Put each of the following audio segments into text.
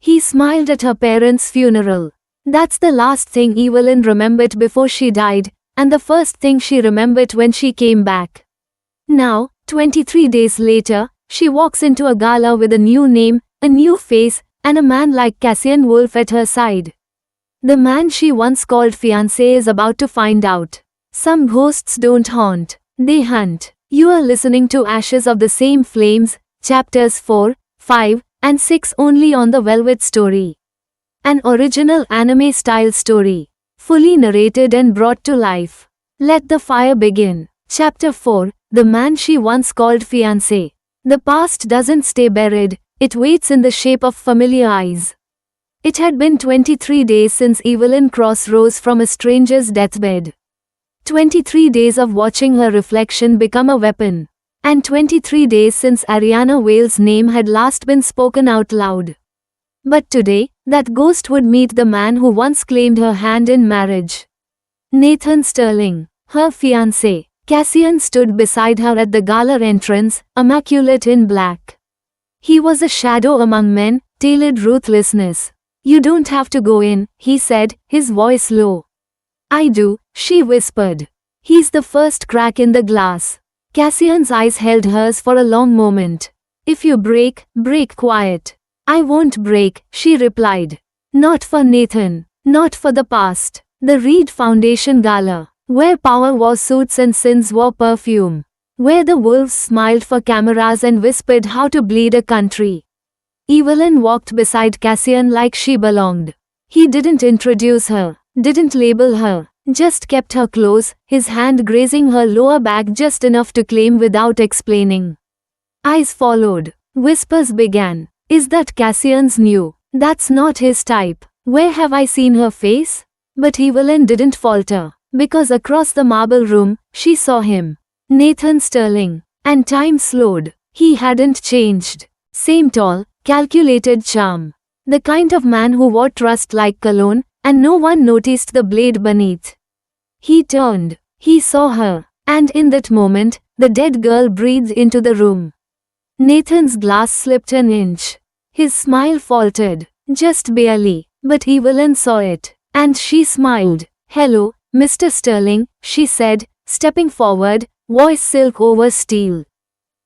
He smiled at her parents' funeral. That's the last thing Evelyn remembered before she died, and the first thing she remembered when she came back. Now, 23 days later, she walks into a gala with a new name, a new face, and a man like Cassian Wolf at her side. The man she once called fiancé is about to find out. Some ghosts don't haunt, they hunt. You are listening to Ashes of the Same Flames, chapters 4, 5, and 6 only on the Velvet Story. An original anime-style story, fully narrated and brought to life. Let the fire begin. Chapter 4, The Man She Once Called Fiancé. The past doesn't stay buried, it waits in the shape of familiar eyes. It had been 23 days since Evelyn Cross rose from a stranger's deathbed. 23 days of watching her reflection become a weapon. And 23 days since Ariana Vale's name had last been spoken out loud. But today, that ghost would meet the man who once claimed her hand in marriage. Nathan Sterling, her fiancé. Cassian stood beside her at the gala entrance, immaculate in black. He was a shadow among men, tailored ruthlessness. "You don't have to go in," he said, his voice low. "I do," she whispered. "He's the first crack in the glass." Cassian's eyes held hers for a long moment. "If you break, break quiet." "I won't break," she replied. "Not for Nathan. Not for the past." The Reed Foundation Gala, where power wore suits and sins wore perfume. Where the wolves smiled for cameras and whispered how to bleed a country. Evelyn walked beside Cassian like she belonged. He didn't introduce her, didn't label her, just kept her close, his hand grazing her lower back just enough to claim without explaining. Eyes followed. Whispers began. "Is that Cassian's new? That's not his type. Where have I seen her face?" But Evelyn didn't falter, because across the marble room, she saw him. Nathan Sterling. And time slowed. He hadn't changed. Same tall, calculated charm. The kind of man who wore trust like cologne, and no one noticed the blade beneath. He turned. He saw her. And in that moment, the dead girl breathed into the room. Nathan's glass slipped an inch. His smile faltered. Just barely. But Evelyn saw it. And she smiled. "Hello, Mr. Sterling," she said, stepping forward, voice silk over steel.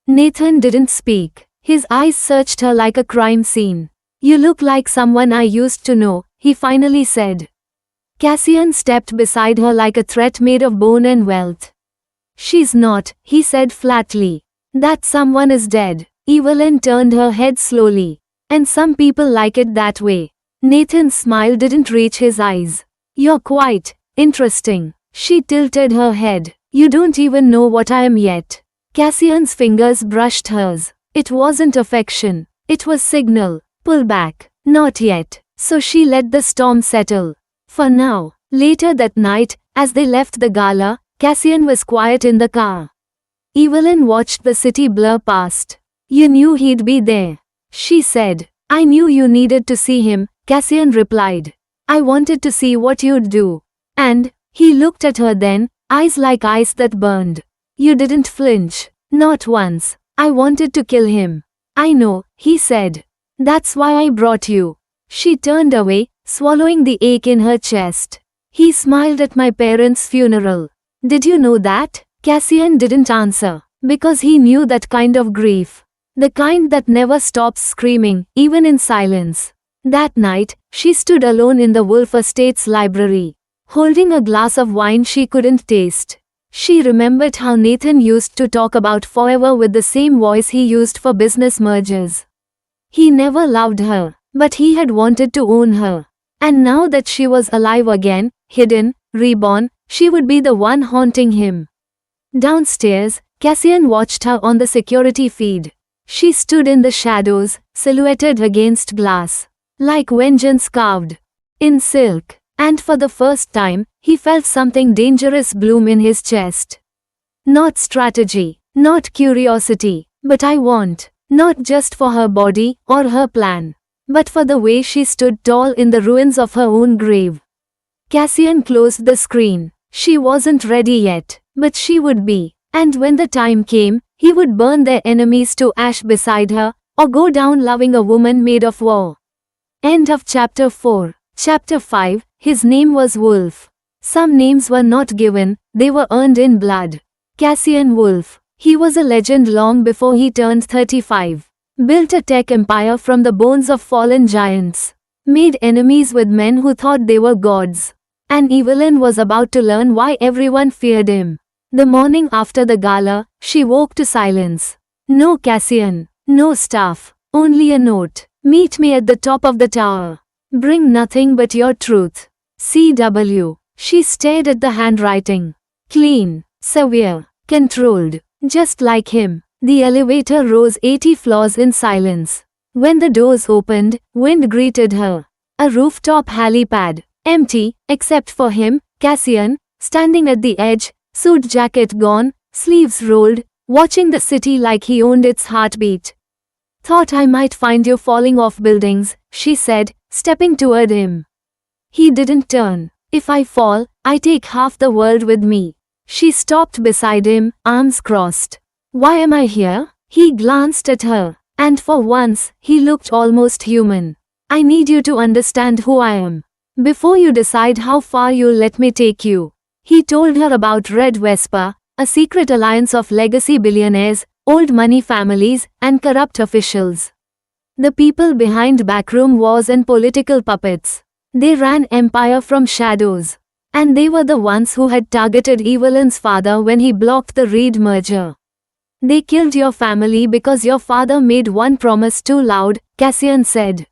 Nathan didn't speak. His eyes searched her like a crime scene. "You look like someone I used to know," he finally said. Cassian stepped beside her like a threat made of bone and wealth. "She's not," he said flatly. "That someone is dead." Evelyn turned her head slowly. "And some people like it that way." Nathan's smile didn't reach his eyes. "You're quite interesting." She tilted her head. "You don't even know what I am yet." Cassian's fingers brushed hers. It wasn't affection. It was signal. "Pull back." "Not yet." So she let the storm settle. For now. Later that night, as they left the gala, Cassian was quiet in the car. Evelyn watched the city blur past. "You knew he'd be there," she said. "I knew you needed to see him," Cassian replied. "I wanted to see what you'd do." And he looked at her then, eyes like ice that burned. "You didn't flinch. Not once." "I wanted to kill him." "I know," he said. "That's why I brought you." She turned away, swallowing the ache in her chest. "He smiled at my parents' funeral. Did you know that?" Cassian didn't answer, because he knew that kind of grief. The kind that never stops screaming, even in silence. That night, she stood alone in the Wolf Estates library, holding a glass of wine she couldn't taste. She remembered how Nathan used to talk about forever with the same voice he used for business mergers. He never loved her, but he had wanted to own her. And now that she was alive again, hidden, reborn, she would be the one haunting him. Downstairs, Cassian watched her on the security feed. She stood in the shadows, silhouetted against glass, like vengeance carved in silk. And for the first time, he felt something dangerous bloom in his chest. Not strategy, not curiosity, but I want, not just for her body or her plan, but for the way she stood tall in the ruins of her own grave. Cassian closed the screen. She wasn't ready yet, but she would be. And when the time came, he would burn their enemies to ash beside her, or go down loving a woman made of war. End of chapter 4. Chapter 5. His name was Wolf. Some names were not given, they were earned in blood. Cassian Wolf. He was a legend long before he turned 35. Built a tech empire from the bones of fallen giants. Made enemies with men who thought they were gods. And Evelyn was about to learn why everyone feared him. The morning after the gala, she woke to silence. No Cassian. No staff. Only a note. Meet me at the top of the tower. Bring nothing but your truth. C.W. She stared at the handwriting. Clean, severe, controlled. Just like him. The elevator rose 80 floors in silence. When the doors opened, wind greeted her. A rooftop helipad. Empty, except for him, Cassian, standing at the edge, suit jacket gone, sleeves rolled, watching the city like he owned its heartbeat. Thought I might find you falling off buildings, she said, stepping toward him. He didn't turn. If I fall, I take half the world with me. She stopped beside him, arms crossed. Why am I here? He glanced at her, and for once, he looked almost human. I need you to understand who I am. Before you decide how far you'll let me take you. He told her about Red Vespa, a secret alliance of legacy billionaires, old money families, and corrupt officials. The people behind backroom wars and political puppets. They ran empire from shadows. And they were the ones who had targeted Evelyn's father when he blocked the Reed merger. They killed your family because your father made one promise too loud, Cassian said.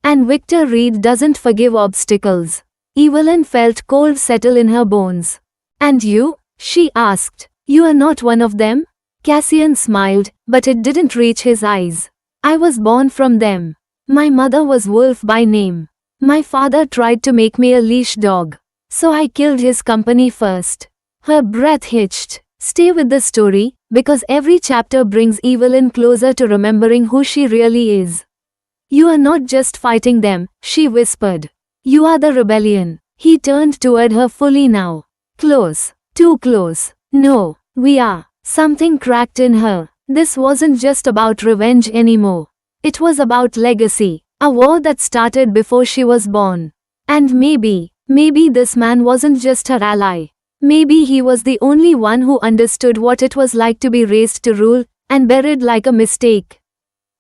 And Victor Reed doesn't forgive obstacles. Evelyn felt cold settle in her bones. And you? She asked. You are not one of them? Cassian smiled, but it didn't reach his eyes. I was born from them. My mother was Wolf by name. My father tried to make me a leash dog. So I killed his company first. Her breath hitched. Stay with the story, because every chapter brings Evelyn closer to remembering who she really is. You are not just fighting them, she whispered. You are the rebellion. He turned toward her fully now. Close. Too close. No, we are. Something cracked in her. This wasn't just about revenge anymore. It was about legacy. A war that started before she was born. And maybe this man wasn't just her ally. Maybe he was the only one who understood what it was like to be raised to rule, and buried like a mistake.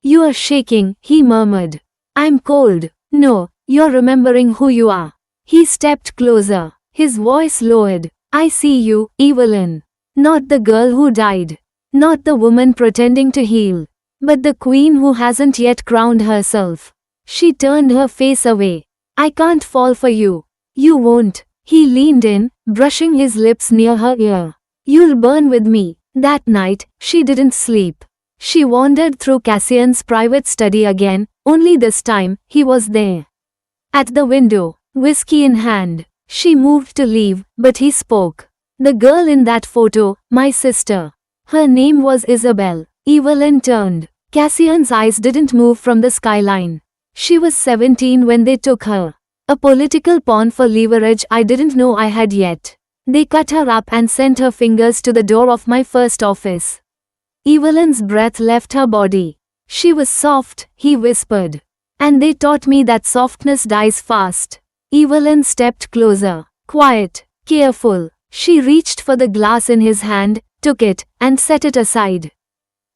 You are shaking, he murmured. I'm cold. No, you're remembering who you are. He stepped closer. His voice lowered. I see you, Evelyn. Not the girl who died. Not the woman pretending to heal. But the queen who hasn't yet crowned herself. She turned her face away. I can't fall for you. You won't. He leaned in, brushing his lips near her ear. You'll burn with me. That night, she didn't sleep. She wandered through Cassian's private study again, only this time, he was there. At the window, whiskey in hand. She moved to leave, but he spoke. The girl in that photo, my sister. Her name was Isabel. Evelyn turned. Cassian's eyes didn't move from the skyline. She was 17 when they took her. A political pawn for leverage I didn't know I had yet. They cut her up and sent her fingers to the door of my first office. Evelyn's breath left her body. She was soft, he whispered. And they taught me that softness dies fast. Evelyn stepped closer. Quiet, careful. She reached for the glass in his hand, took it, and set it aside.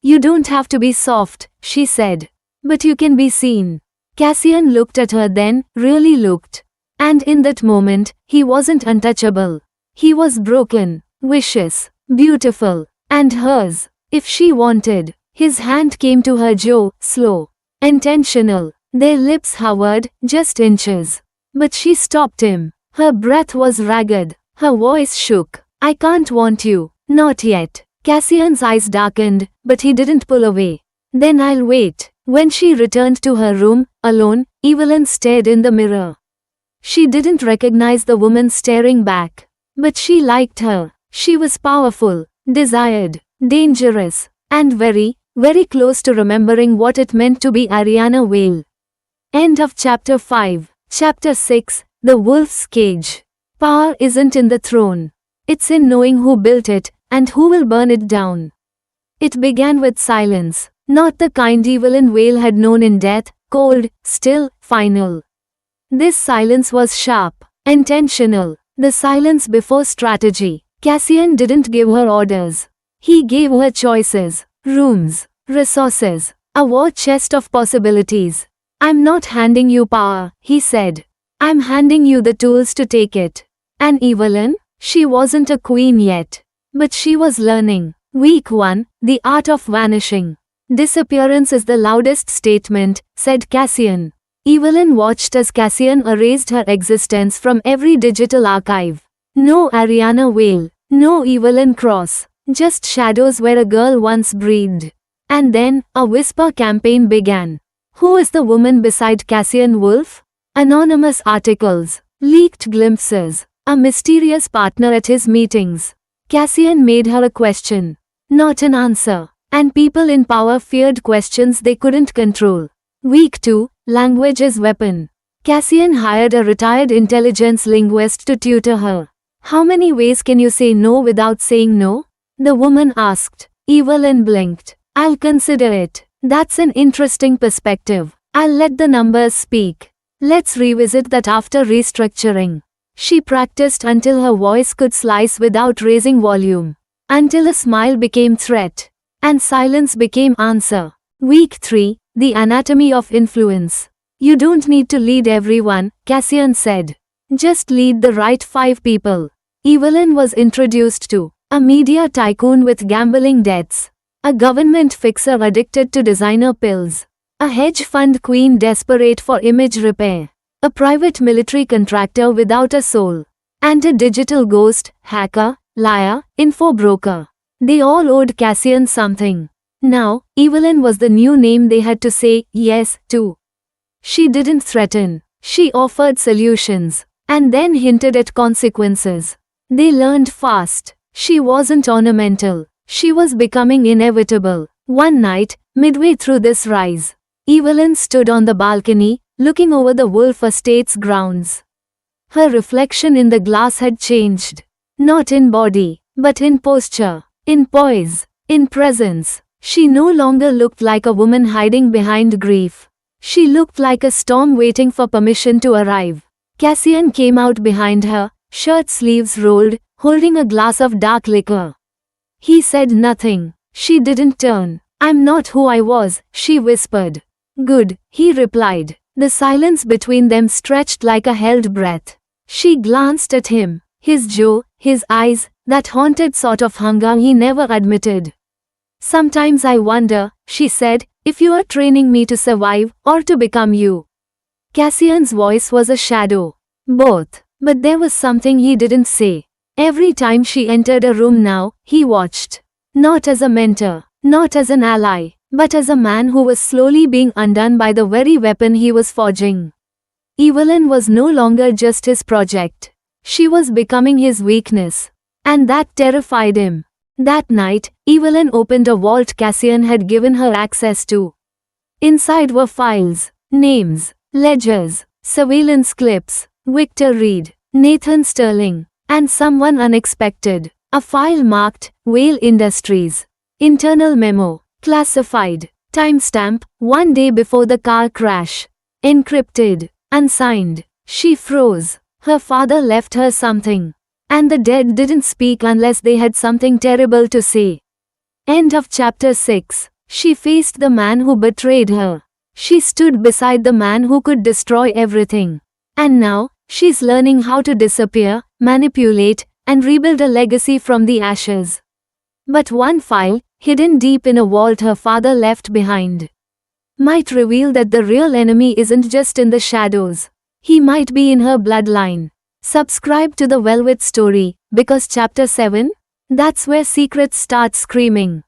You don't have to be soft, she said. But you can be seen. Cassian looked at her then, really looked. And in that moment, he wasn't untouchable. He was broken, vicious, beautiful, and hers, if she wanted. His hand came to her jaw, slow, intentional. Their lips hovered, just inches. But she stopped him. Her breath was ragged. Her voice shook. I can't want you. Not yet. Cassian's eyes darkened, but he didn't pull away. Then I'll wait. When she returned to her room, alone, Evelyn stared in the mirror. She didn't recognize the woman staring back. But she liked her. She was powerful, desired, dangerous, and very, very close to remembering what it meant to be Ariana Vale. End of chapter 5. Chapter 6, The Wolf's Cage. Power isn't in the throne. It's in knowing who built it, and who will burn it down. It began with silence. Not the kind Evelyn Vale had known in death, Cold, still, final. This silence was sharp, intentional. The silence before strategy. Cassian didn't give her orders. He gave her choices, rooms, resources, a war chest of possibilities. I'm not handing you power, he said. I'm handing you the tools to take it. And Evelyn? She wasn't a queen yet. But she was learning. Week 1, the art of vanishing. Disappearance is the loudest statement, said Cassian. Evelyn watched as Cassian erased her existence from every digital archive. No Ariana Vale, no Evelyn Cross, just shadows where a girl once breathed. And then, a whisper campaign began. Who is the woman beside Cassian Wolf? Anonymous articles, leaked glimpses, a mysterious partner at his meetings. Cassian made her a question, not an answer. And people in power feared questions they couldn't control. Week 2, language is weapon. Cassian hired a retired intelligence linguist to tutor her. How many ways can you say no without saying no? The woman asked. Evelyn blinked. I'll consider it. That's an interesting perspective. I'll let the numbers speak. Let's revisit that after restructuring. She practiced until her voice could slice without raising volume. Until a smile became threat. And silence became answer. Week 3, the anatomy of influence. You don't need to lead everyone, Cassian said. Just lead the right 5 people. Evelyn was introduced to a media tycoon with gambling debts, a government fixer addicted to designer pills, a hedge fund queen desperate for image repair, a private military contractor without a soul, and a digital ghost, hacker, liar, info broker. They all owed Cassian something. Now, Evelyn was the new name they had to say yes to. She didn't threaten. She offered solutions. And then hinted at consequences. They learned fast. She wasn't ornamental. She was becoming inevitable. One night, midway through this rise, Evelyn stood on the balcony, looking over the Wolf Estate's grounds. Her reflection in the glass had changed. Not in body, but in posture, in poise, in presence. She no longer looked like a woman hiding behind grief. She looked like a storm waiting for permission to arrive. Cassian came out behind her, shirt sleeves rolled, holding a glass of dark liquor. He said nothing. She didn't turn. I'm not who I was, she whispered. Good, he replied. The silence between them stretched like a held breath. She glanced at him. His jaw, his eyes, that haunted sort of hunger he never admitted. Sometimes I wonder, she said, if you are training me to survive, or to become you. Cassian's voice was a shadow. Both. But there was something he didn't say. Every time she entered a room now, he watched. Not as a mentor, not as an ally, but as a man who was slowly being undone by the very weapon he was forging. Evelyn was no longer just his project. She was becoming his weakness. And that terrified him. That night, Evelyn opened a vault Cassian had given her access to. Inside were files, names, ledgers, surveillance clips, Victor Reed, Nathan Sterling, and someone unexpected. A file marked, Whale Industries. Internal memo, classified, timestamp, 1 day before the car crash. Encrypted, unsigned. She froze. Her father left her something. And the dead didn't speak unless they had something terrible to say. End of chapter 6. She faced the man who betrayed her. She stood beside the man who could destroy everything. And now, she's learning how to disappear, manipulate, and rebuild a legacy from the ashes. But one file, hidden deep in a vault her father left behind, might reveal that the real enemy isn't just in the shadows. He might be in her bloodline. Subscribe to the Velvet Story, because chapter 7? That's where secrets start screaming.